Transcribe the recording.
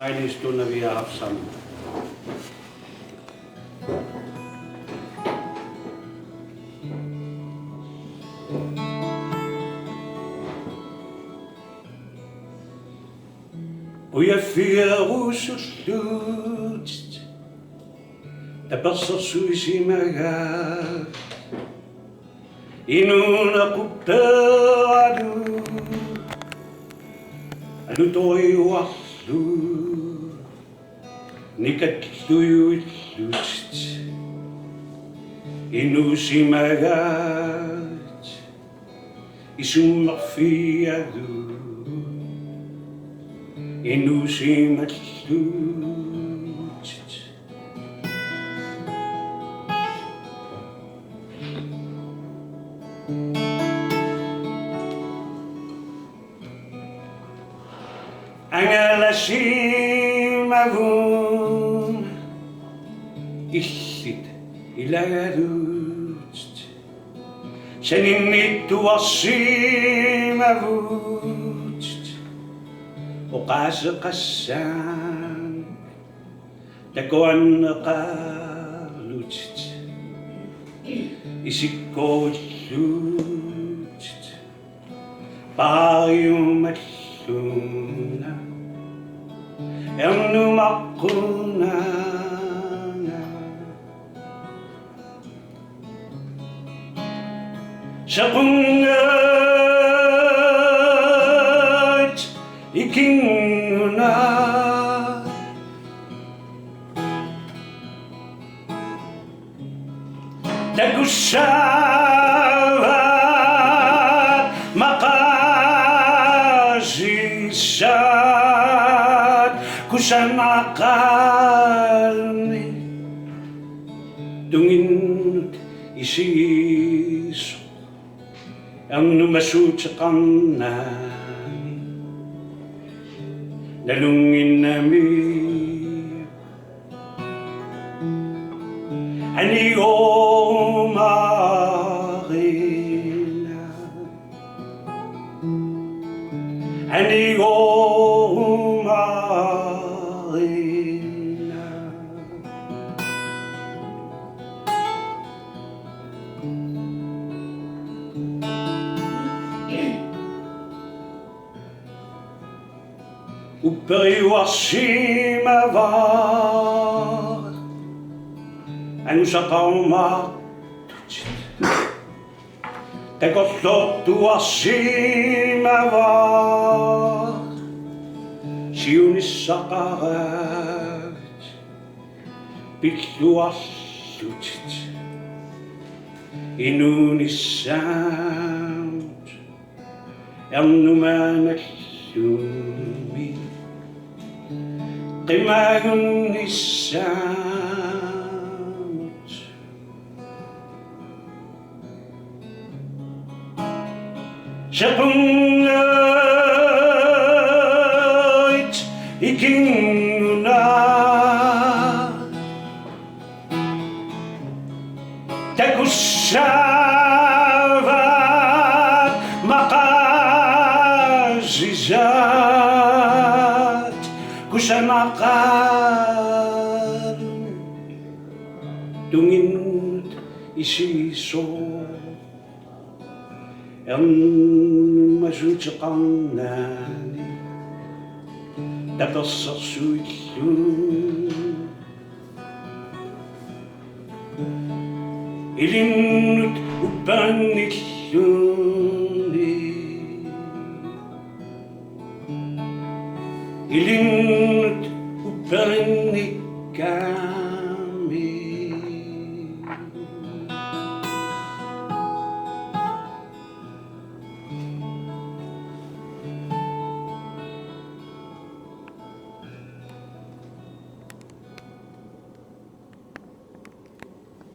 Ailistuna vi har haft sammen. Og jeg fyrer ruseslut, der passer sus i magen. Inun recupero, alutoy waklu, nikatluy lut, inus i magen, isumafiyadu. Inus i matlut. Angalasim avun illit ilagadut. Seninit wasim avun. وقاس قسام تكون قالوت يسكو لوت بايو ملونا يمنو مقونا شقنا ikinguna tagushavat maqasisat kusanaqalni tunginut isiso ang numasutsakanna dalungin namin anigo makina anigo makina Uperiwasim avar Anu sapalma Tekototu asim avar Siunis sakarat Piklu asutit Inunis sound Elnumanasumi قماغن السامت شقنايت إكينا تكسافات مقاززات kusanaqal tungin isiso ang masutsakanani tapasasuitlu ilinut upanitluni ilinut upanitluni